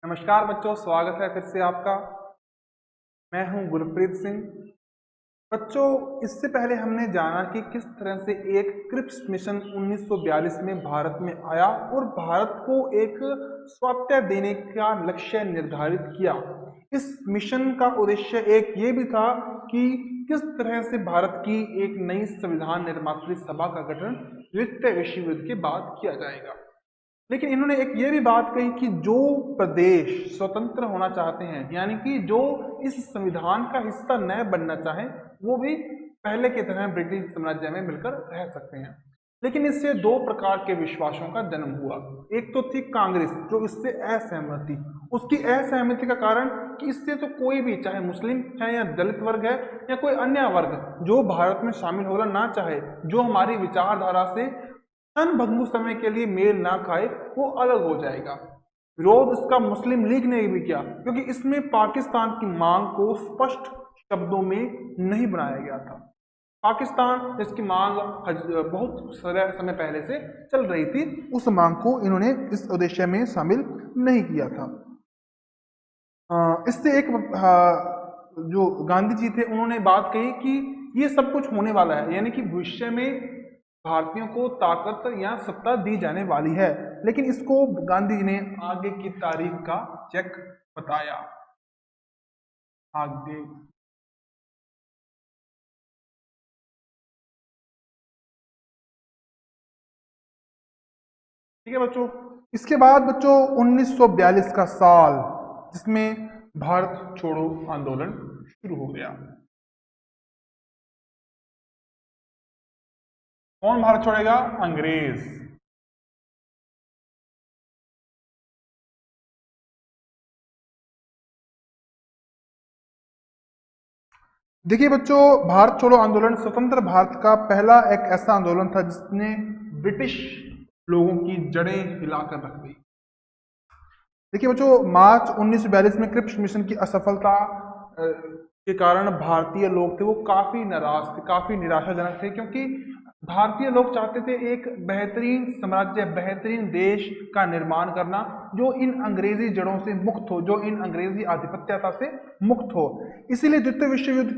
नमस्कार बच्चों, स्वागत है फिर से आपका। मैं हूं गुरप्रीत सिंह। बच्चों, इससे पहले हमने जाना कि किस तरह से एक क्रिप्स मिशन 1942 में भारत में आया और भारत को एक स्वायत्तता देने का लक्ष्य निर्धारित किया। इस मिशन का उद्देश्य एक ये भी था कि किस तरह से भारत की एक नई संविधान निर्मात्री सभा का गठन द्वितीय विश्व युद्ध के बाद किया जाएगा। लेकिन इन्होंने एक ये भी बात कही कि जो प्रदेश स्वतंत्र होना चाहते हैं, यानी कि जो इस संविधान का हिस्सा न बनना चाहें, वो भी पहले की तरह ब्रिटिश साम्राज्य में मिलकर रह सकते हैं। लेकिन इससे दो प्रकार के विश्वासों का जन्म हुआ। एक तो थी कांग्रेस, जो इससे असहमत थी। उसकी असहमति का कारण कि इससे तो कोई भी, चाहे मुस्लिम है या दलित वर्ग है या कोई अन्य वर्ग, जो भारत में शामिल होना ना चाहे, जो हमारी विचारधारा से क्षण भंगुर समय के लिए मेल ना खाए, वो अलग हो जाएगा। विरोध इसका मुस्लिम लीग ने भी किया, क्योंकि इसमें पाकिस्तान की मांग को स्पष्ट शब्दों में नहीं बनाया गया था। पाकिस्तान जिसकी मांग बहुत समय पहले से चल रही थी, उस मांग को इन्होंने इस उद्देश्य में शामिल नहीं किया था। इससे एक जो गांधी जी थे, उन्होंने बात कही कि ये सब कुछ होने वाला है, यानी कि भविष्य में भारतीयों को ताकत या सत्ता दी जाने वाली है। लेकिन इसको गांधी जी ने आगे की तारीख का चेक बताया। आगे ठीक है बच्चों। इसके बाद बच्चों 1942 का साल, जिसमें भारत छोड़ो आंदोलन शुरू हो गया। कौन भारत छोड़ेगा? अंग्रेज। देखिए बच्चों, भारत छोड़ो आंदोलन स्वतंत्र भारत का पहला एक ऐसा आंदोलन था जिसने ब्रिटिश लोगों की जड़ें हिलाकर रख दी। देखिए बच्चों, मार्च 1942 में क्रिप्स मिशन की असफलता के कारण भारतीय लोग थे वो काफी नाराज थे, काफी निराशाजनक थे, क्योंकि भारतीय लोग चाहते थे एक बेहतरीन साम्राज्य, बेहतरीन देश का निर्माण करना, जो इन अंग्रेजी जड़ों से मुक्त हो, जो इन अंग्रेजी आधिपत्यता से मुक्त हो। इसीलिए द्वितीय विश्व युद्ध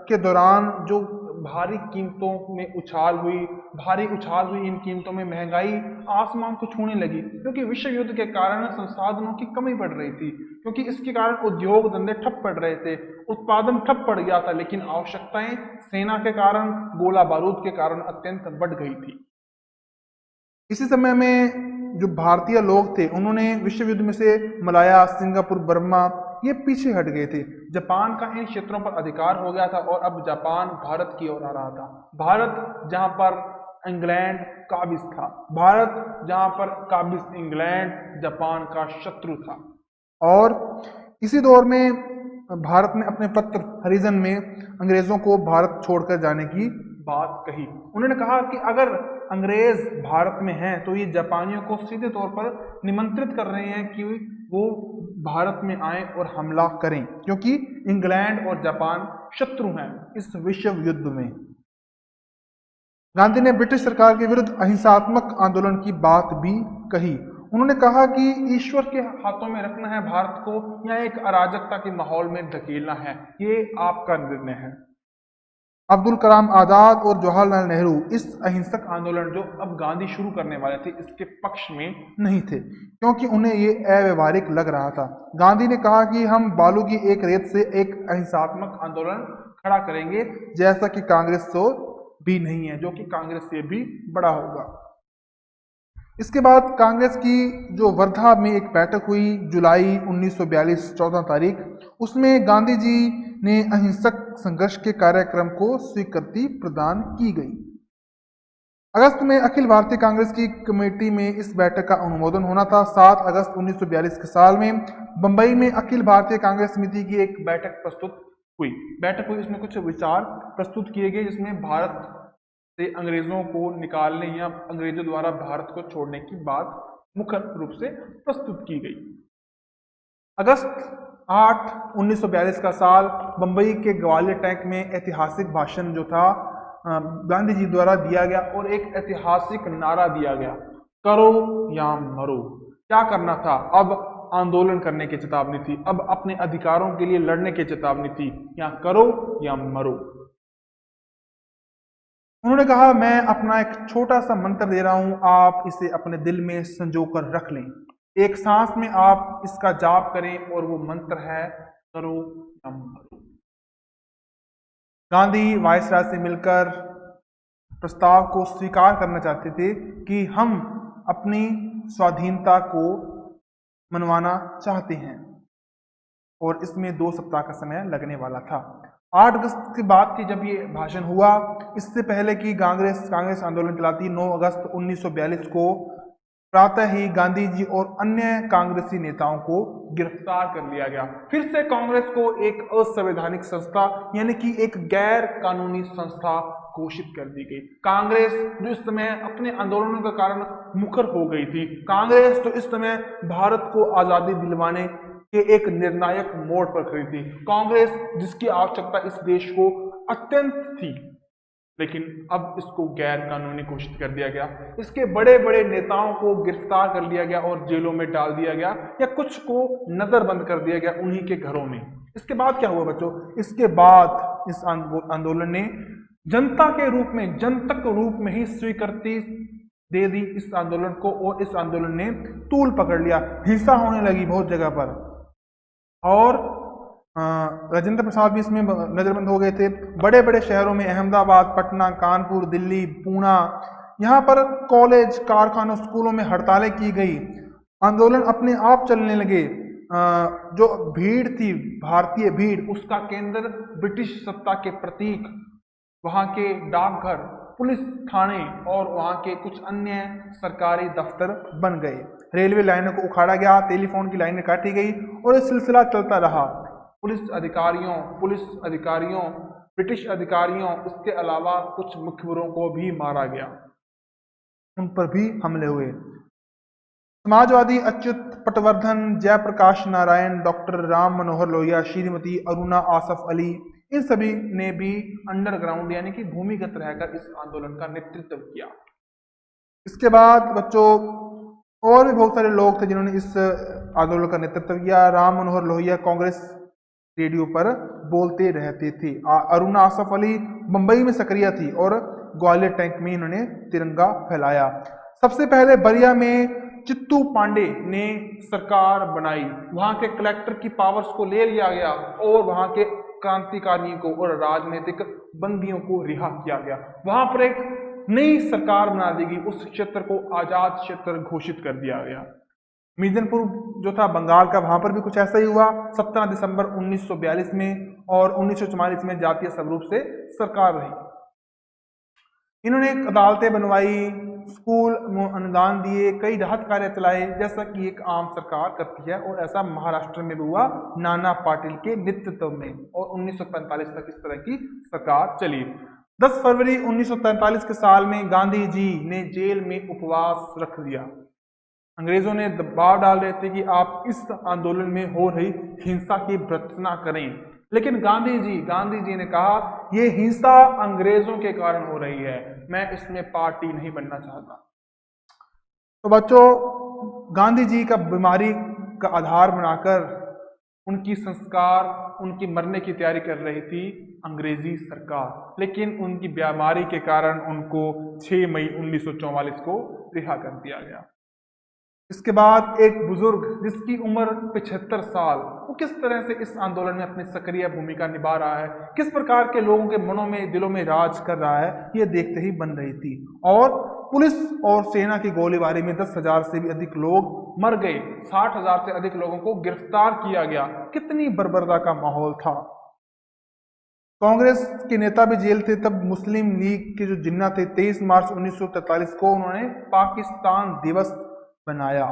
के दौरान जो भारी कीमतों में उछाल हुई, इन कीमतों में महंगाई आसमान को छूने लगी, क्योंकि विश्व युद्ध के कारण संसाधनों की कमी पड़ रही थी, क्योंकि इसके कारण उद्योग धंधे ठप पड़ रहे थे, उत्पादन ठप पड़ गया था। लेकिन आवश्यकताएं सेना के कारण, गोला बारूद के कारण अत्यंत बढ़ गई थी। इसी समय में जो भारतीय लोग थे, उन्होंने विश्व युद्ध में से मलाया, सिंगापुर, बर्मा, ये पीछे हट गए थे। जापान का इन क्षेत्रों पर अधिकार हो गया था और अब जापान भारत की ओर आ रहा था। भारत जहां पर इंग्लैंड काबिज था, भारत जहां पर काबिज इंग्लैंड जापान का शत्रु था। और इसी दौर में भारत ने अपने पत्र हरिजन में अंग्रेजों को भारत छोड़कर जाने की बात कही। उन्होंने कहा कि अगर अंग्रेज भारत में हैं तो ये जापानियों को सीधे तौर पर निमंत्रित कर रहे हैं कि वो भारत में आए और हमला करें, क्योंकि इंग्लैंड और जापान शत्रु हैं इस विश्व युद्ध में। गांधी ने ब्रिटिश सरकार के विरुद्ध अहिंसात्मक आंदोलन की बात भी कही। उन्होंने कहा कि ईश्वर के हाथों में रखना है भारत को या एक अराजकता के माहौल में धकेलना है, ये आपका निर्णय है। अब्दुल कलाम आजाद और जवाहरलाल नेहरू इस अहिंसक आंदोलन जो अब गांधी शुरू करने वाले थे, इसके पक्ष में नहीं थे, क्योंकि उन्हें ये अव्यवहारिक लग रहा था। गांधी ने कहा कि हम बालू की एक रेत से एक अहिंसात्मक आंदोलन खड़ा करेंगे, जैसा कि कांग्रेस तो भी नहीं है, जो कि कांग्रेस से भी बड़ा होगा। इसके बाद कांग्रेस की जो वर्धा में एक बैठक हुई जुलाई 1942 14 तारीख, उसमें गांधी जी ने अहिंसक संघर्ष के कार्यक्रम को स्वीकृति प्रदान की गई। अगस्त में अखिल भारतीय कांग्रेस की कमेटी में इस बैठक का अनुमोदन होना था। 7 अगस्त 1942 के साल में बंबई में अखिल भारतीय कांग्रेस समिति की एक बैठक हुई। इसमें कुछ विचार प्रस्तुत किए गए, जिसमें भारत से अंग्रेजों को निकालने या अंग्रेजों द्वारा भारत को छोड़ने की बात मुख्य रूप से प्रस्तुत की गई। अगस्त 8 1942 का साल, बंबई के ग्वालियर टैंक में ऐतिहासिक भाषण जो था गांधी जी द्वारा दिया गया और एक ऐतिहासिक नारा दिया गया, करो या मरो। क्या करना था? अब आंदोलन करने की चेतावनी थी, अब अपने अधिकारों के लिए लड़ने की चेतावनी थी, या करो या मरो। उन्होंने कहा, मैं अपना एक छोटा सा मंत्र दे रहा हूं, आप इसे अपने दिल में संजोकर रख लें, एक सांस में आप इसका जाप करें, और वो मंत्र है करो या मरो। गांधी वायसराय से मिलकर प्रस्ताव को स्वीकार करना चाहते थे कि हम अपनी स्वाधीनता को मनवाना चाहते हैं, और इसमें 2 सप्ताह का समय लगने वाला था। 8 अगस्त की बात थी जब ये भाषण हुआ। इससे पहले कि कांग्रेस आंदोलन चलाती, 9 अगस्त 1942 को प्रातः ही गांधी जी और अन्य कांग्रेसी नेताओं को गिरफ्तार कर लिया गया। फिर से कांग्रेस को एक असंवैधानिक संस्था यानी कि एक गैर कानूनी संस्था घोषित कर दी गई। कांग्रेस जो इस समय अपने आंदोलनों के कारण मुखर हो गई थी, कांग्रेस तो इस समय भारत को आजादी दिलवाने के एक निर्णायक मोड़ पर खड़ी थी, कांग्रेस जिसकी आवश्यकता इस देश को अत्यंत थी, लेकिन अब इसको गैर कानूनी घोषित कर दिया गया। इसके बड़े बड़े नेताओं को गिरफ्तार कर लिया गया और जेलों में डाल दिया गया, या कुछ को नजरबंद कर दिया गया उन्हीं के घरों में। इसके बाद क्या हुआ बच्चों? इसके बाद इस आंदोलन ने जनता के रूप में, जनतक रूप में ही स्वीकृति दे दी इस आंदोलन को, और इस आंदोलन ने तूल पकड़ लिया। हिंसा होने लगी बहुत जगह पर, और राजेंद्र प्रसाद भी इसमें नजरबंद हो गए थे। बड़े बड़े शहरों में अहमदाबाद, पटना, कानपुर, दिल्ली, पुणे, यहाँ पर कॉलेज, कारखानों, स्कूलों में हड़तालें की गई। आंदोलन अपने आप चलने लगे। जो भीड़ थी, भारतीय भीड़, उसका केंद्र ब्रिटिश सत्ता के प्रतीक, वहाँ के डाकघर, पुलिस थाने और वहाँ के कुछ अन्य सरकारी दफ्तर बन गए। रेलवे लाइनों को उखाड़ा गया, टेलीफोन की लाइनें काटी गई, और ये सिलसिला चलता रहा। पुलिस अधिकारियों, ब्रिटिश अधिकारियों, इसके अलावा कुछ मुखबिरों को भी मारा गया, उन पर भी हमले हुए। समाजवादी अच्युत पटवर्धन, जयप्रकाश नारायण, डॉक्टर राम मनोहर लोहिया, श्रीमती अरुणा आसफ अली, इन सभी ने भी अंडरग्राउंड यानी कि भूमिगत रहकर इस आंदोलन का नेतृत्व किया। इसके बाद बच्चों और भी बहुत सारे लोग थे जिन्होंने इस आंदोलन का नेतृत्व किया। राम मनोहर लोहिया कांग्रेस रेडियो पर बोलते रहते थे। अरुणा आसफ अली मुंबई में सक्रिय थी और ग्वालियर टैंक में इन्होंने तिरंगा फहराया। सबसे पहले बलिया में चित्तू पांडे ने सरकार बनाई, वहां के कलेक्टर की पावर्स को ले लिया गया और वहां के क्रांतिकारियों को और राजनीतिक बंदियों को रिहा किया गया। वहां पर एक नई सरकार बना दी गई, उस क्षेत्र को आजाद क्षेत्र घोषित कर दिया गया। मिदनपुर जो था बंगाल का, वहां पर भी कुछ ऐसा ही हुआ 17 दिसंबर 1942 में, और 1944 में जातीय स्वरूप से सरकार रही। इन्होंने अदालतें बनवाई, स्कूल अनुदान दिए, कई राहत कार्य चलाए, जैसा कि एक आम सरकार करती है, और ऐसा महाराष्ट्र में भी हुआ नाना पाटिल के नेतृत्व में, और 1945 तक इस तरह की सरकार चली। 10 फरवरी 1943 के साल में गांधी जी ने जेल में उपवास रख दिया। अंग्रेजों ने दबाव डाल रहे थे कि आप इस आंदोलन में हो रही हिंसा की भर्त्सना करें, लेकिन गांधी जी ने कहा, यह हिंसा अंग्रेजों के कारण हो रही है, मैं इसमें पार्टी नहीं बनना चाहता। तो बच्चों, गांधी जी का बीमारी का आधार बनाकर उनकी उनकी मरने की तैयारी कर रही थी अंग्रेजी सरकार, लेकिन उनकी बीमारी के कारण उनको 6 मई 1944 को रिहा कर दिया गया। इसके बाद एक बुजुर्ग जिसकी उम्र 75 साल, वो किस तरह से इस आंदोलन में अपनी सक्रिय भूमिका निभा रहा है, किस प्रकार के लोगों के मनों में, दिलों में राज कर रहा है, ये देखते ही बन रही थी। और पुलिस और सेना की गोलीबारी में 10,000 से भी अधिक लोग मर गए, 60,000 से अधिक लोगों को गिरफ्तार किया गया। कितनी बर्बरता का माहौल था। कांग्रेस के नेता भी जेल थे। तब मुस्लिम लीग के जो जिन्ना थे, 23 मार्च 1943 को उन्होंने पाकिस्तान दिवस बनाया,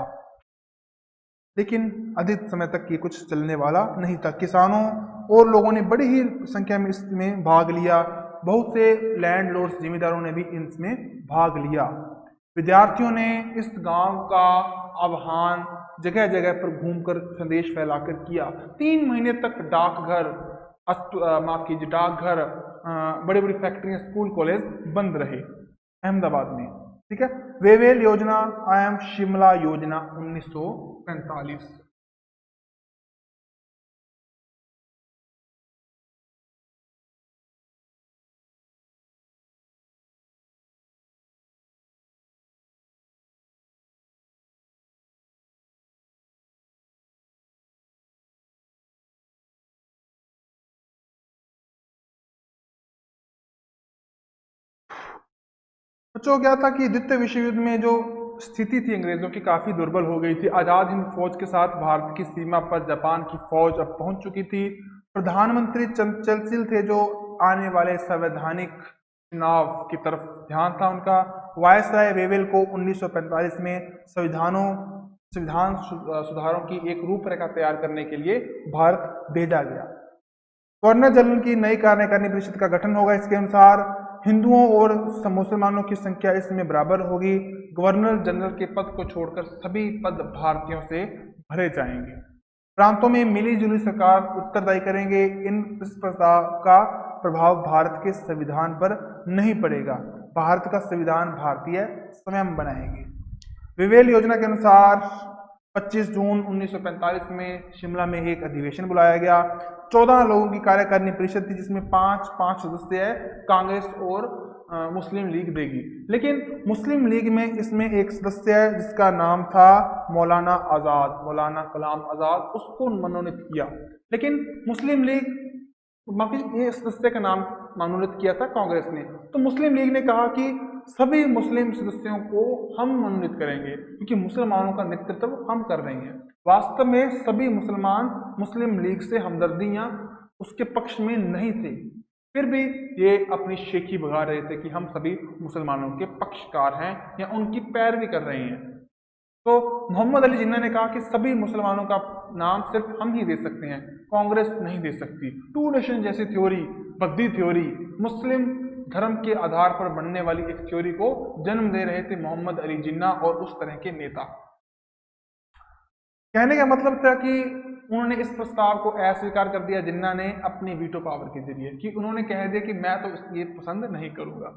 लेकिन अधिक समय तक ये कुछ चलने वाला नहीं था। किसानों और लोगों ने बड़ी ही संख्या में इसमें भाग लिया, बहुत से लैंडलॉर्ड्स, जिम्मेदारों ने भी इसमें भाग लिया। विद्यार्थियों ने इस गांव का आह्वान जगह जगह पर घूमकर संदेश फैलाकर किया। 3 महीने तक डाकघर, बड़ी बड़ी फैक्ट्रियां, स्कूल, कॉलेज बंद रहे अहमदाबाद में। ठीक है। वेवेल योजना, आई एम शिमला योजना 1945। बच्चों क्या था कि द्वितीय विश्व युद्ध में जो स्थिति थी अंग्रेजों की काफी दुर्बल हो गई थी। आजाद हिंद फौज के साथ भारत की सीमा पर जापान की फौज अब पहुंच चुकी थी। प्रधानमंत्री चर्चिल थे जो आने वाले संवैधानिक चुनाव की तरफ ध्यान था उनका। वायसराय वेवेल को 1945 में संविधान सुधारों की एक रूपरेखा तैयार करने के लिए भारत भेजा गया। गवर्नर जनरल की नई कार्यकारिणी परिषद का गठन होगा। इसके अनुसार हिंदुओं और मुसलमानों की संख्या इसमें बराबर होगी। गवर्नर जनरल के पद को छोड़कर सभी पद भारतीयों से भरे जाएंगे। प्रांतों में मिली जुली सरकार उत्तरदायी करेंगे। इस प्रस्ताव का प्रभाव भारत के संविधान पर नहीं पड़ेगा। भारत का संविधान भारतीय स्वयं बनाएंगे। वेवेल योजना के अनुसार 25 जून 1945 में शिमला में एक अधिवेशन बुलाया गया। 14 लोगों की कार्यकारिणी परिषद थी जिसमें 5 सदस्य है कांग्रेस और मुस्लिम लीग देगी। लेकिन मुस्लिम लीग में इसमें एक सदस्य है जिसका नाम था मौलाना आजाद, मौलाना कलाम आजाद, उसको मनोनीत किया। लेकिन मुस्लिम लीग ये सदस्य का नाम मनोनीत किया था कांग्रेस ने। तो मुस्लिम लीग ने कहा कि सभी मुस्लिम सदस्यों को हम मनोनीत करेंगे क्योंकि मुसलमानों का नेतृत्व हम कर रहे हैं। वास्तव में सभी मुसलमान मुस्लिम लीग से हमदर्दियां उसके पक्ष में नहीं थे, फिर भी ये अपनी शेखी भगा रहे थे कि हम सभी मुसलमानों के पक्षकार हैं या उनकी पैरवी कर रहे हैं। तो मोहम्मद अली जिन्ना ने कहा कि सभी मुसलमानों का नाम सिर्फ हम ही दे सकते हैं, कांग्रेस नहीं दे सकती। टू नेशन जैसी थ्योरी, बद्दी थ्योरी, मुस्लिम धर्म के आधार पर बनने वाली एक थ्योरी को जन्म दे रहे थे मोहम्मद अली जिन्ना और उस तरह के नेता। कहने का मतलब था कि उन्होंने इस प्रस्ताव को अस्वीकार कर दिया जिन्ना ने अपनी वीटो पावर के जरिए, कि उन्होंने कह दिया कि मैं तो ये पसंद नहीं करूंगा।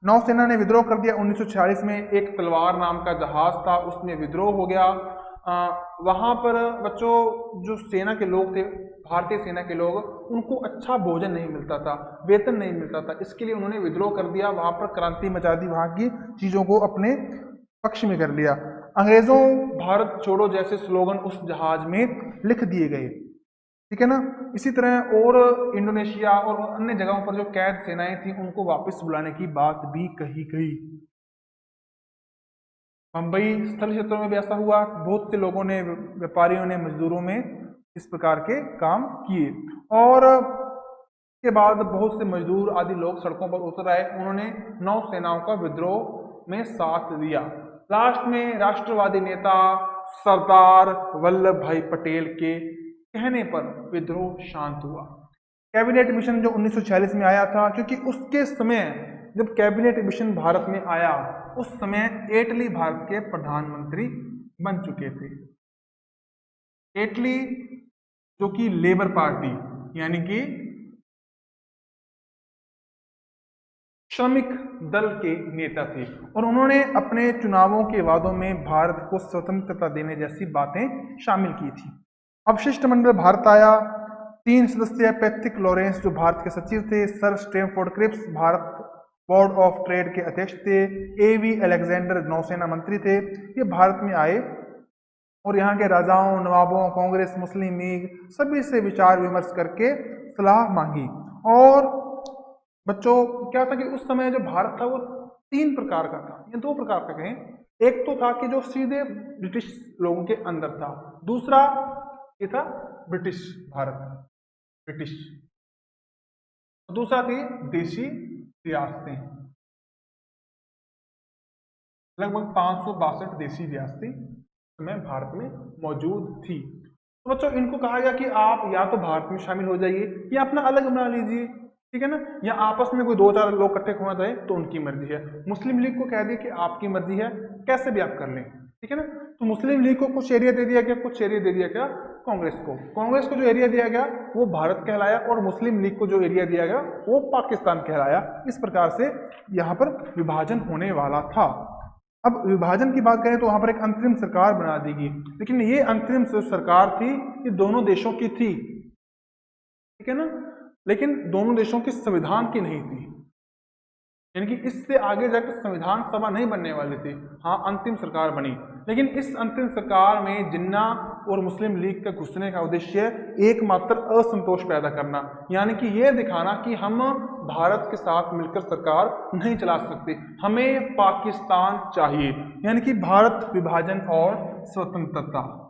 नौसेना ने विद्रोह कर दिया। 1946 में एक तलवार नाम का जहाज था, उसमें विद्रोह हो गया। वहां पर बच्चों जो सेना के लोग थे, भारतीय सेना के लोग, उनको अच्छा भोजन नहीं मिलता था, वेतन नहीं मिलता था, इसके लिए उन्होंने विद्रोह कर दिया। वहां पर क्रांति मचा दी, वहां की चीजों को अपने पक्ष में कर लिया। अंग्रेजों भारत छोड़ो जैसे स्लोगन उस जहाज में लिख दिए गए, ठीक है ना। इसी तरह और इंडोनेशिया और अन्य जगहों पर जो कैद सेनाएं थी उनको वापस बुलाने की बात भी कही गई। मुंबई स्थल क्षेत्रों में भी ऐसा हुआ। बहुत से लोगों ने, व्यापारियों ने, मजदूरों में इस प्रकार के काम किए और के बाद बहुत से मजदूर आदि लोग सड़कों पर उतर आए। उन्होंने नौसेनाओं का विद्रोह में साथ दिया। लास्ट में राष्ट्रवादी नेता सरदार वल्लभ भाई पटेल के कहने पर विद्रोह शांत हुआ। कैबिनेट मिशन जो 1946 में आया था, क्योंकि उसके समय जब कैबिनेट मिशन भारत में आया उस समय एटली भारत के प्रधानमंत्री बन चुके थे। एटली जो कि लेबर पार्टी यानी कि श्रमिक दल के नेता थे और उन्होंने अपने चुनावों के वादों में भारत को स्वतंत्रता देने जैसी बातें शामिल की थी। अब शिष्टमंडल भारत आया। 3 सदस्य पैट्रिक लॉरेंस जो भारत के सचिव थे, सर स्टैमफोर्ड क्रिप्स भारत बोर्ड ऑफ ट्रेड के अध्यक्ष थे, एवी अलेक्जेंडर नौसेना मंत्री थे, ये भारत में आए और यहाँ के राजाओं, नवाबों, कांग्रेस, मुस्लिम लीग सभी से विचार विमर्श करके सलाह मांगी। और बच्चों क्या था कि उस समय जो भारत था वो 3 प्रकार का था, या 2 प्रकार का कहें। एक तो था कि जो सीधे ब्रिटिश लोगों के अंदर था, दूसरा ये था ब्रिटिश भारत, ब्रिटिश, दूसरा थी देशी रियासतें। लगभग 562 देशी रियासतें समय भारत में मौजूद थी। तो बच्चों इनको कहा गया कि आप या तो भारत में शामिल हो जाइए या अपना अलग बना लीजिए, ठीक है ना, या आपस में कोई 2-4 लोग इकट्ठे होना चाहे तो उनकी मर्जी है। मुस्लिम लीग को कह दिया कि आपकी मर्जी है, कैसे भी आप कर लें, ठीक है ना। तो मुस्लिम लीग को कुछ एरिया दे दिया गया, कुछ एरिया दे दिया गया कांग्रेस को। कांग्रेस को जो एरिया दिया गया वो भारत कहलाया और मुस्लिम लीग को जो एरिया दिया गया वो पाकिस्तान कहलाया। इस प्रकार से यहाँ पर विभाजन होने वाला था। अब विभाजन की बात करें तो वहां पर एक अंतरिम सरकार बना दी गई, लेकिन ये अंतरिम सरकार थी ये दोनों देशों की थी, ठीक है ना, लेकिन दोनों देशों के संविधान की नहीं थी। यानी कि इससे आगे जाकर संविधान सभा नहीं बनने वाली थी। हाँ, अंतिम सरकार बनी, लेकिन इस अंतिम सरकार में जिन्ना और मुस्लिम लीग का घुसने का उद्देश्य एकमात्र असंतोष पैदा करना, यानी कि यह दिखाना कि हम भारत के साथ मिलकर सरकार नहीं चला सकते, हमें पाकिस्तान चाहिए, यानी कि भारत विभाजन और स्वतंत्रता।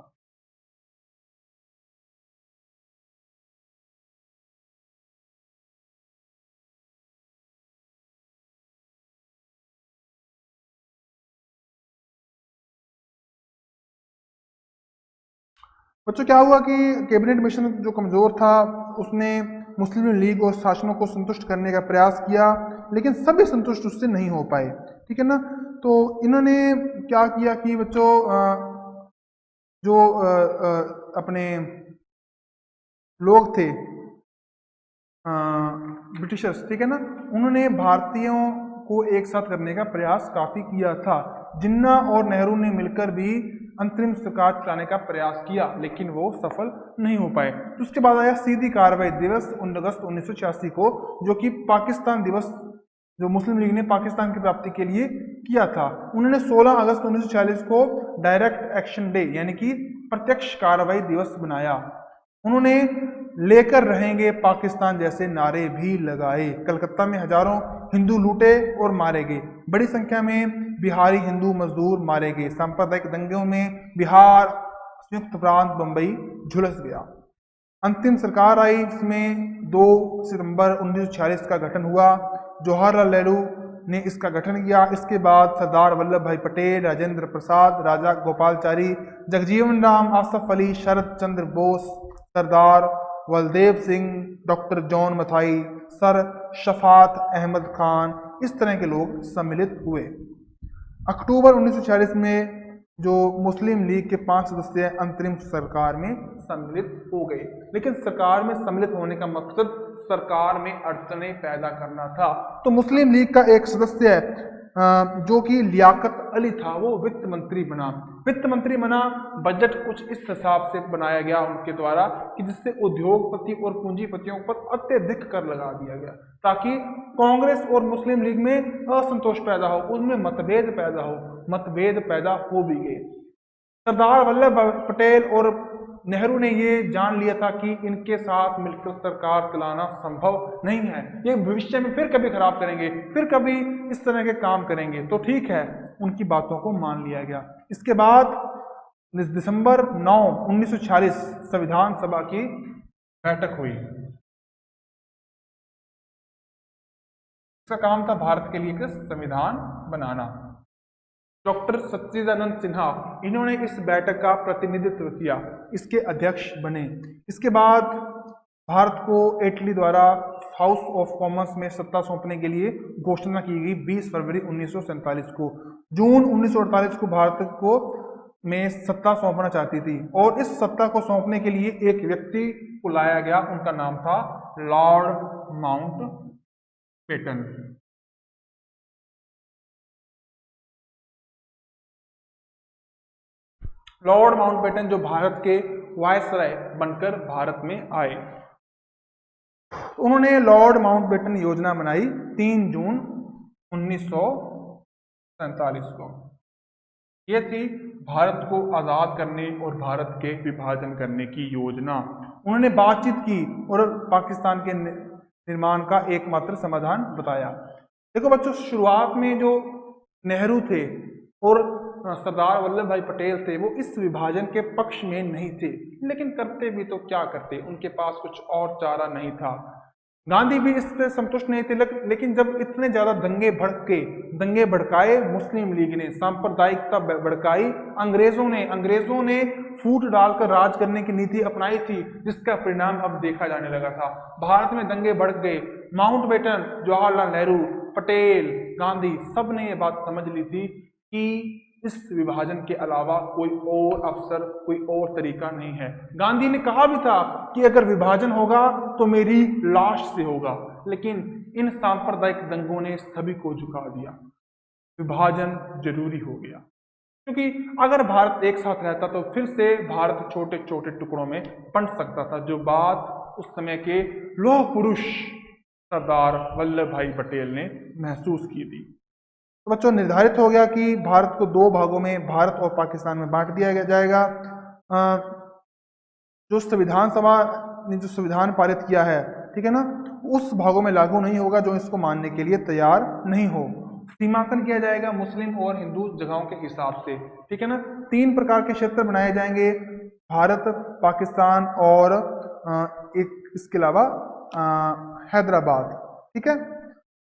बच्चों क्या हुआ कि कैबिनेट मिशन जो कमजोर था उसने मुस्लिम लीग और शासनों को संतुष्ट करने का प्रयास किया, लेकिन सभी संतुष्ट उससे नहीं हो पाए। ठीक है ना। तो इन्होंने क्या किया कि बच्चों जो अपने लोग थे ब्रिटिशर्स, ठीक है ना, उन्होंने भारतीयों को एक साथ करने का प्रयास काफी किया था। जिन्ना और नेहरू ने मिलकर भी अंतरिम सरकार चलाने का प्रयास किया, लेकिन वो सफल नहीं हो पाए। उसके बाद आया सीधी कार्रवाई दिवस 9 अगस्त 1986 को, जो कि पाकिस्तान दिवस जो मुस्लिम लीग ने पाकिस्तान की प्राप्ति के लिए किया था। उन्होंने 16 अगस्त 1946 को डायरेक्ट एक्शन डे यानी कि प्रत्यक्ष कार्रवाई दिवस बनाया। उन्होंने लेकर रहेंगे पाकिस्तान जैसे नारे भी लगाए। कलकत्ता में हजारों हिंदू लूटे और मारे गए, बड़ी संख्या में बिहारी हिंदू मजदूर मारे गए। सांप्रदायिक दंगों में बिहार, संयुक्त प्रांत, बंबई झुलस गया। अंतिम सरकार आई, इसमें 2 सितंबर 1946 का गठन हुआ। जवाहरलाल नेहरू ने इसका गठन किया। इसके बाद Sardar Vallabh bhai Patel, Rajendra Prasad, Raja Gopalachari, Jagjivan Ram, Asaf Ali, Sharad Chandra Bose, Sardar Baldev Singh, doctor John Mathai, sir Shafaat Ahmad Khan, इस तरह के लोग सम्मिलित हुए। अक्टूबर 1946 में जो मुस्लिम लीग के 5 सदस्य अंतरिम सरकार में सम्मिलित हो गए, लेकिन सरकार में सम्मिलित होने का मकसद सरकार में अड़चनें पैदा करना था। तो मुस्लिम लीग का एक सदस्य जो कि लियाकत अली था, वो वित्त मंत्री बना। वित्त मंत्री बना, बजट कुछ इस हिसाब से बनाया गया उनके द्वारा कि जिससे उद्योगपति और पूंजीपतियों पर अत्यधिक कर लगा दिया गया, ताकि कांग्रेस और मुस्लिम लीग में असंतोष पैदा हो, उनमें मतभेद पैदा हो। मतभेद पैदा हो भी गए। सरदार वल्लभ भाई पटेल और नेहरू ने ये जान लिया था कि इनके साथ मिलकर सरकार चलाना संभव नहीं है, ये भविष्य में फिर कभी खराब करेंगे, फिर कभी इस तरह के काम करेंगे। तो ठीक है, उनकी बातों को मान लिया गया। इसके बाद दिसंबर 9, 1946 संविधान सभा की बैठक हुई। इसका काम था भारत के लिए एक संविधान बनाना। डॉक्टर सच्चिदानंद सिन्हा, इन्होंने इस बैठक का प्रतिनिधित्व किया, इसके अध्यक्ष बने। इसके बाद भारत को इटली द्वारा हाउस ऑफ कॉमन्स में सत्ता सौंपने के लिए घोषणा की गई 20 फरवरी 1947 को। जून 1948 को भारत को में सत्ता सौंपना चाहती थी, और इस सत्ता को सौंपने के लिए एक व्यक्ति को लाया गया, उनका नाम था लॉर्ड माउंटबेटन। लॉर्ड माउंटबेटन जो भारत के वायसराय बनकर भारत में आए। उन्होंने लॉर्ड माउंटबेटन योजना बनाई 3 जून 1947 को। यह थी भारत को आजाद करने और भारत के विभाजन करने की योजना। उन्होंने बातचीत की और पाकिस्तान के निर्माण का एकमात्र समाधान बताया। देखो बच्चों, शुरुआत में जो नेहरू थे और सरदार वल्लभ भाई पटेल थे, वो इस विभाजन के पक्ष में नहीं थे, लेकिन करते भी तो क्या करते, उनके पास कुछ और चारा नहीं था। गांधी भी इससे संतुष्ट नहीं थे, लेकिन जब इतने ज्यादा दंगे भड़काए मुस्लिम लीग ने, सांप्रदायिकता भड़काई अंग्रेजों ने फूट डालकर राज करने की नीति अपनाई थी, जिसका परिणाम अब देखा जाने लगा था। भारत में दंगे भड़क गए। माउंटबेटन, जवाहरलाल नेहरू, पटेल, गांधी, सब ने ये बात समझ ली थी कि इस विभाजन के अलावा कोई और अवसर, कोई और तरीका नहीं है। गांधी ने कहा भी था कि अगर विभाजन होगा तो मेरी लाश से होगा, लेकिन इन सांप्रदायिक दंगों ने सभी को झुका दिया। विभाजन जरूरी हो गया, क्योंकि अगर भारत एक साथ रहता तो फिर से भारत छोटे छोटे टुकड़ों में बंट सकता था, जो बात उस समय के लौह पुरुष सरदार वल्लभ भाई पटेल ने महसूस की थी। तो बच्चों निर्धारित हो गया कि भारत को दो भागों में, भारत और पाकिस्तान में बांट दिया जाएगा। जो संविधान सभा ने जो संविधान पारित किया है, ठीक है ना, उस भागों में लागू नहीं होगा जो इसको मानने के लिए तैयार नहीं हो। सीमांकन किया जाएगा मुस्लिम और हिंदू जगहों के हिसाब से, ठीक है ना। 3 प्रकार के क्षेत्र बनाए जाएंगे, भारत, पाकिस्तान और एक इसके अलावा हैदराबाद, ठीक है।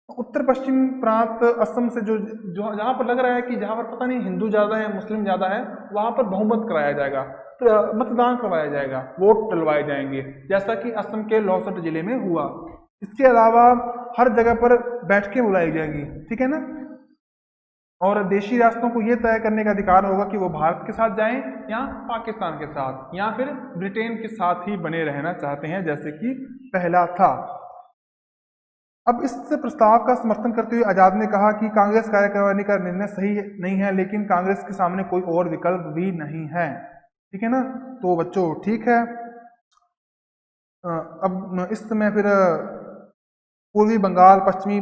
उत्तर पश्चिम प्रांत असम से जो जो जहां पर लग रहा है कि जहां पर पता नहीं हिंदू ज्यादा है मुस्लिम ज्यादा है, वहां पर बहुमत कराया जाएगा, तो मतदान करवाया जाएगा, वोट डलवाए जाएंगे, जैसा कि असम के लौसट जिले में हुआ। इसके अलावा हर जगह पर बैठकें बुलाई जाएंगी, ठीक है ना। और देशी रियासतों को यह तय करने का अधिकार होगा कि वो भारत के साथ जाएं या पाकिस्तान के साथ या फिर ब्रिटेन के साथ ही बने रहना चाहते हैं, जैसे कि पहला था। अब इस प्रस्ताव का समर्थन करते हुए आजाद ने कहा कि कांग्रेस कार्यकारिणी का निर्णय सही नहीं है, लेकिन कांग्रेस के सामने कोई और विकल्प भी नहीं है, ठीक है ना। तो बच्चों ठीक है। अब इस समय फिर पूर्वी बंगाल, पश्चिमी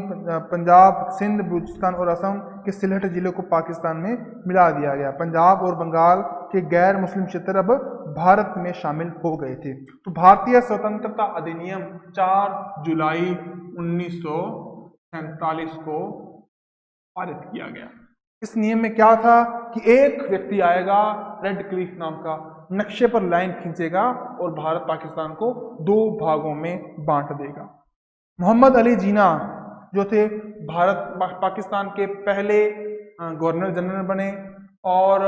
पंजाब, सिंध, बलूचिस्तान और असम के सिलहट जिले को पाकिस्तान में मिला दिया गया। पंजाब और बंगाल के गैर मुस्लिम क्षेत्र अब भारत में शामिल हो गए थे। तो भारतीय स्वतंत्रता अधिनियम 4 जुलाई 1947 को पारित किया गया। इस नियम में क्या था कि एक व्यक्ति आएगा रेड क्लिफ नाम का, नक्शे पर लाइन खींचेगा और भारत पाकिस्तान को 2 भागों में बांट देगा। मोहम्मद अली जिन्ना जो थे भारत पाकिस्तान के पहले गवर्नर जनरल बने और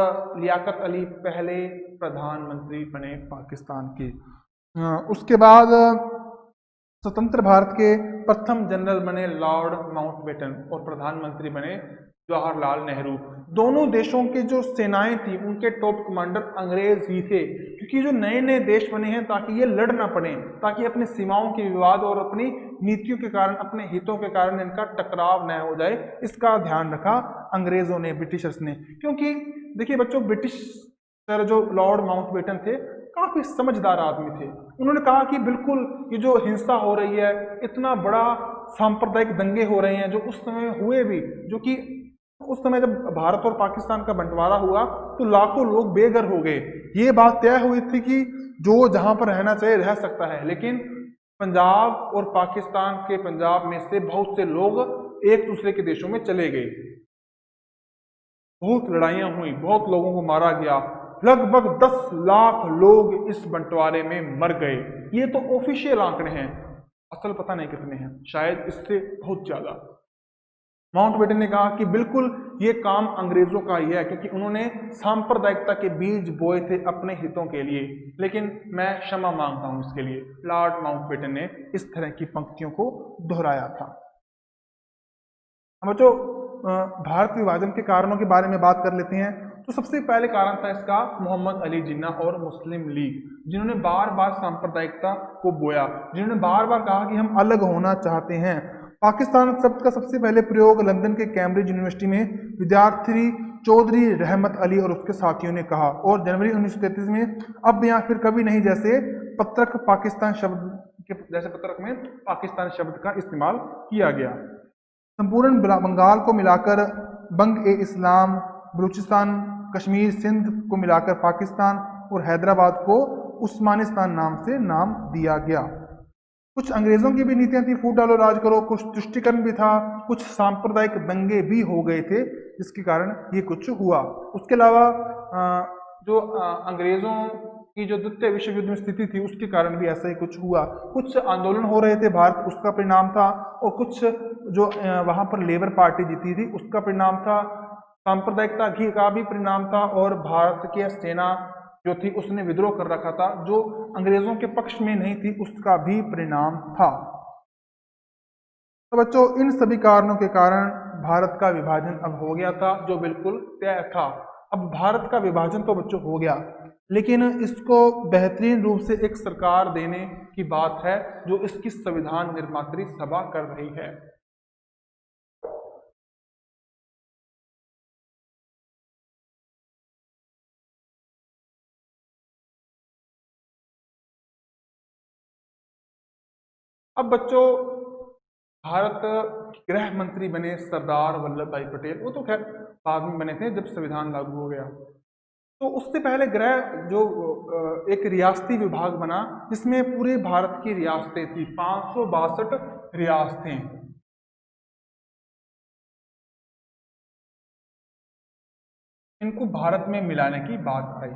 लियाकत अली पहले प्रधानमंत्री बने पाकिस्तान के। उसके बाद स्वतंत्र भारत के प्रथम जनरल बने लॉर्ड माउंटबेटन और प्रधानमंत्री बने जवाहरलाल नेहरू। दोनों देशों के जो सेनाएं थी उनके टॉप कमांडर अंग्रेज ही थे, क्योंकि जो नए नए देश बने हैं ताकि ये लड़ ना पड़े, ताकि अपने सीमाओं के विवाद और अपनी नीतियों के कारण, अपने हितों के कारण इनका टकराव न हो जाए, इसका ध्यान रखा अंग्रेजों ने, ब्रिटिशर्स ने। क्योंकि देखिए बच्चों, ब्रिटिश सर जो लॉर्ड माउंटबेटन थे काफी समझदार आदमी थे। उन्होंने कहा कि बिल्कुल ये जो हिंसा हो रही है, इतना बड़ा सांप्रदायिक दंगे हो रहे हैं जो उस समय हुए भी, जो कि उस समय जब भारत और पाकिस्तान का बंटवारा हुआ तो लाखों लोग बेघर हो गए। ये बात तय हुई थी कि जो जहां पर रहना चाहिए रह सकता है, लेकिन पंजाब और पाकिस्तान के पंजाब में से बहुत से लोग एक दूसरे के देशों में चले गए। बहुत लड़ाइयां हुई, बहुत लोगों को मारा गया, लगभग 10 लाख लोग इस बंटवारे में मर गए। ये तो ऑफिशियल आंकड़े हैं, असल पता नहीं कितने हैं, शायद इससे बहुत ज्यादा। माउंटबेटन ने कहा कि बिल्कुल ये काम अंग्रेजों का ही है, क्योंकि उन्होंने सांप्रदायिकता के बीज बोए थे अपने हितों के लिए, लेकिन मैं क्षमा मांगता हूं इसके लिए। लॉर्ड माउंटबेटन ने इस तरह की पंक्तियों को दोहराया था। बच्चों भारत विभाजन के कारणों के बारे में बात कर लेते हैं। तो सबसे पहले कारण था इसका मोहम्मद अली जिन्ना और मुस्लिम लीग, जिन्होंने बार बार सांप्रदायिकता को बोया, जिन्होंने बार बार कहा कि हम अलग होना चाहते हैं। पाकिस्तान शब्द का सबसे पहले प्रयोग लंदन के कैम्ब्रिज यूनिवर्सिटी में विद्यार्थी चौधरी रहमत अली और उसके साथियों ने कहा, और जनवरी 1933 में अब या फिर कभी नहीं जैसे पत्रक पाकिस्तान शब्द के जैसे पत्रक में पाकिस्तान शब्द का इस्तेमाल किया गया। संपूर्ण बंगाल को मिलाकर बंग ए इस्लाम, बलूचिस्तान, कश्मीर, सिंध को मिलाकर पाकिस्तान और हैदराबाद को उस्मानिस्तान नाम से नाम दिया गया। कुछ अंग्रेजों की भी नीतियां थी, फूट डालो राज करो, कुछ तुष्टिकरण भी था, कुछ सांप्रदायिक दंगे भी हो गए थे जिसके कारण ये कुछ हुआ। उसके अलावा जो अंग्रेजों की जो द्वितीय विश्व युद्ध में स्थिति थी उसके कारण भी ऐसा ही कुछ हुआ। कुछ आंदोलन हो रहे थे भारत, उसका परिणाम था, और कुछ जो वहां पर लेबर पार्टी जीती थी उसका परिणाम था, सांप्रदायिकता का भी परिणाम था, और भारत की सेना जो थी उसने विद्रोह कर रखा था जो अंग्रेजों के पक्ष में नहीं थी, उसका भी परिणाम था। तो बच्चों इन सभी कारणों के कारण भारत का विभाजन अब हो गया था, जो बिल्कुल तय था। अब भारत का विभाजन तो बच्चों हो गया, लेकिन इसको बेहतरीन रूप से एक सरकार देने की बात है जो इसकी संविधान निर्मात्री सभा कर रही है। अब बच्चों भारत के गृह मंत्री बने सरदार वल्लभ भाई पटेल। वो तो खैर बाद में बने थे जब संविधान लागू हो गया। तो उससे पहले गृह जो एक रियासती विभाग बना जिसमें पूरे भारत की रियासतें थी, 562 रियासतें। इनको भारत में मिलाने की बात आई।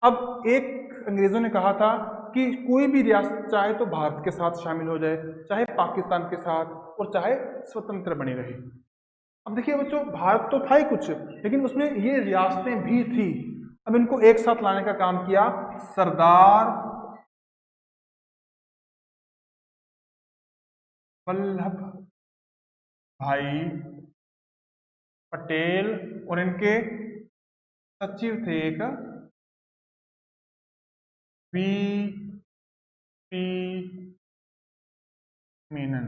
अब एक अंग्रेजों ने कहा था कि कोई भी रियासत चाहे तो भारत के साथ शामिल हो जाए, चाहे पाकिस्तान के साथ, और चाहे स्वतंत्र बनी रहे। अब देखिए बच्चों, भारत तो था ही कुछ, लेकिन उसमें ये रियासतें भी थी। अब इनको एक साथ लाने का काम किया सरदार वल्लभ भाई पटेल, और इनके सचिव थे एक वी पी मेनन।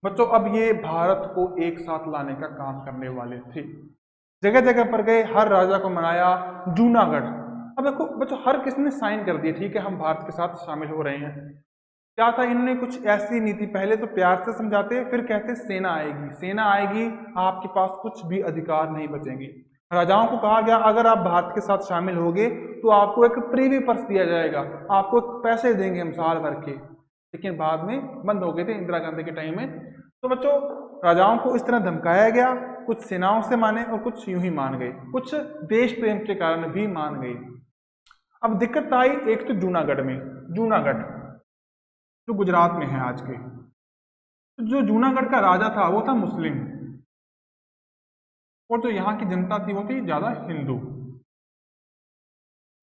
बच्चों, अब ये भारत को एक साथ लाने का काम करने वाले थे। जगह जगह पर गए, हर राजा को मनाया। जूनागढ़, अब देखो बच्चों, हर किसी ने साइन कर दिया, ठीक है हम भारत के साथ शामिल हो रहे हैं। क्या था, इन्होंने कुछ ऐसी नीति, पहले तो प्यार से समझाते, फिर कहते सेना आएगी, सेना आएगी, आपके पास कुछ भी अधिकार नहीं बचेंगे। राजाओं को कहा गया अगर आप भारत के साथ शामिल होगे तो आपको एक प्रीवी पर्स दिया जाएगा, आपको पैसे देंगे हम साल भर के। लेकिन बाद में बंद हो गए थे इंदिरा गांधी के टाइम में। तो बच्चों, राजाओं को इस तरह धमकाया गया, कुछ सेनाओं से माने और कुछ यूं ही मान गए, कुछ देश प्रेम के कारण भी मान गए। अब दिक्कत आई एक तो जूनागढ़ में। जूनागढ़ जो गुजरात में है आज के, तो जो जूनागढ़ का राजा था वो था मुस्लिम, और जो यहाँ की जनता थी वो थी ज्यादा हिंदू।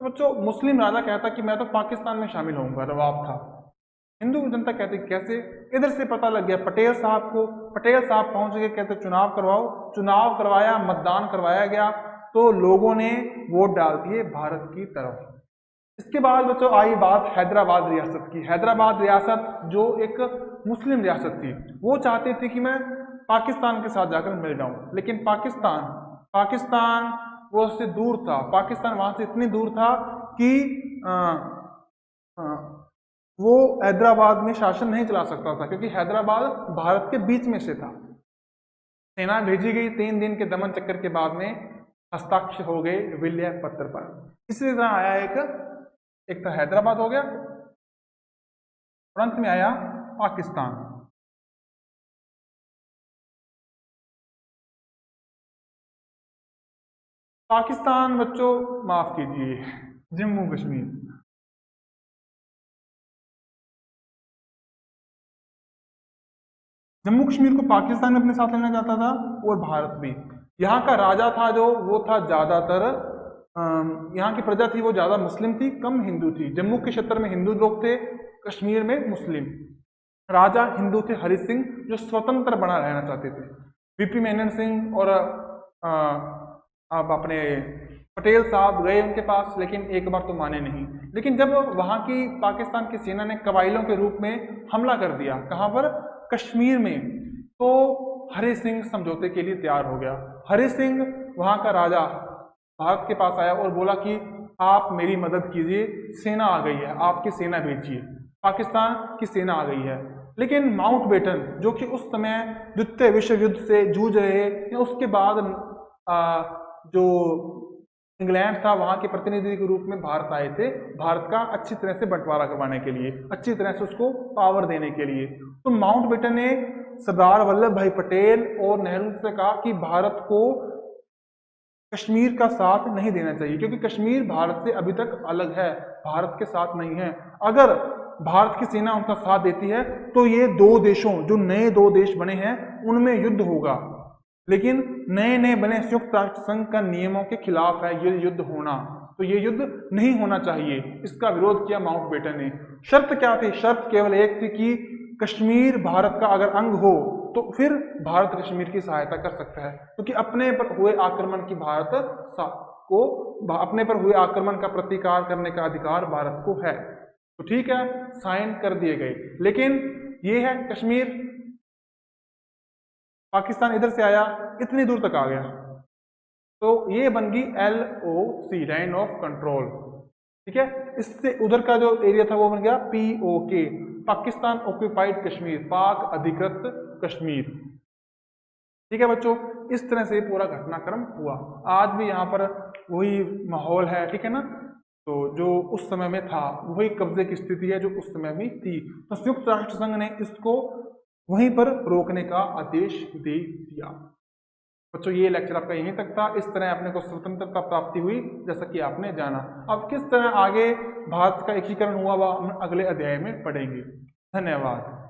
तो बच्चों, मुस्लिम राजा कहता कि मैं तो पाकिस्तान में शामिल होऊंगा, रवाब था। हिंदू जनता कहते कैसे? इधर से पता लग गया पटेल साहब को, पटेल साहब पहुंच गए, कहते चुनाव करवाओ। चुनाव करवाया, मतदान करवाया गया, तो लोगों ने वोट डाल दिए भारत की तरफ। इसके बाद बच्चों आई बात हैदराबाद रियासत की। हैदराबाद रियासत जो एक मुस्लिम रियासत थी, वो चाहते थे कि मैं पाकिस्तान के साथ जाकर मिल जाऊं, लेकिन पाकिस्तान वो उससे दूर था। पाकिस्तान वहां से इतनी दूर था कि आ, आ, वो हैदराबाद में शासन नहीं चला सकता था, क्योंकि हैदराबाद भारत के बीच में से था। सेना भेजी गई, 3 दिन के दमन चक्कर के बाद में हस्ताक्षर हो गए विलय पत्र पर। इसी तरह आया एक था हैदराबाद हो गया, और अंत में आया पाकिस्तान। पाकिस्तान बच्चों, माफ कीजिए, जम्मू कश्मीर। जम्मू कश्मीर को पाकिस्तान अपने साथ लेना चाहता था, और भारत भी। यहाँ का राजा था जो, वो था ज्यादातर, यहाँ की प्रजा थी वो ज्यादा मुस्लिम थी, कम हिंदू थी। जम्मू के क्षेत्र में हिंदू लोग थे, कश्मीर में मुस्लिम। राजा हिंदू थे हरि सिंह, जो स्वतंत्र बना रहना चाहते थे। वीपी मेनन सिंह और अब अपने पटेल साहब गए उनके पास, लेकिन एक बार तो माने नहीं। लेकिन जब वहां की पाकिस्तान की सेना ने कबाइलों के रूप में हमला कर दिया, कहां पर? कश्मीर में, तो हरि सिंह समझौते के लिए तैयार हो गया। हरि सिंह वहां का राजा भारत के पास आया और बोला कि आप मेरी मदद कीजिए, सेना आ गई है, आपकी सेना भेजिए। पाकिस्तान की सेना आ गई है, लेकिन माउंटबेटन जो कि उस समय द्वितीय विश्व युद्ध से जूझ रहे, या उसके बाद जो इंग्लैंड था वहां के प्रतिनिधि के रूप में भारत आए थे, भारत का अच्छी तरह से बंटवारा करवाने के लिए, अच्छी तरह से उसको पावर देने के लिए। तो माउंटबेटन ने सरदार वल्लभ भाई पटेल और नेहरू से कहा कि भारत को कश्मीर का साथ नहीं देना चाहिए, क्योंकि कश्मीर भारत से अभी तक अलग है, भारत के साथ नहीं है। अगर भारत की सेना उनका साथ देती है तो ये दो देशों, जो नए 2 देश बने हैं, उनमें युद्ध होगा। लेकिन नए नए बने संयुक्त राष्ट्र संघ का नियमों के खिलाफ है ये युद्ध होना, तो ये युद्ध नहीं होना चाहिए। इसका विरोध किया माउंटबेटन ने। शर्त क्या थी? शर्त केवल एक थी कि कश्मीर भारत का अगर अंग हो तो फिर भारत कश्मीर की सहायता कर सकता है, क्योंकि अपने पर हुए आक्रमण की अपने पर हुए आक्रमण का प्रतिकार करने का अधिकार भारत को है। तो ठीक है, साइन कर दिए गए। लेकिन ये है कश्मीर, पाकिस्तान इधर से आया, इतनी दूर तक आ गया, तो ये बन गई LOC, लाइन ऑफ कंट्रोल। ठीक है, इससे उधर का जो एरिया था वो बन गया POK, पाकिस्तान ऑक्यूपाइड कश्मीर, पाक अधिकृत कश्मीर। ठीक है बच्चों, इस तरह से पूरा घटनाक्रम हुआ। आज भी यहाँ पर वही माहौल है, ठीक है ना। तो जो उस समय में था वही कब्जे की स्थिति है जो उस समय में थी। तो संयुक्त राष्ट्र संघ ने इसको वहीं पर रोकने का आदेश दे दिया। बच्चों ये लेक्चर आपका यहीं तक था। इस तरह अपने को स्वतंत्रता प्राप्ति हुई जैसा कि आपने जाना। अब किस तरह आगे भारत का एकीकरण हुआ वह हम अगले अध्याय में पढ़ेंगे। धन्यवाद।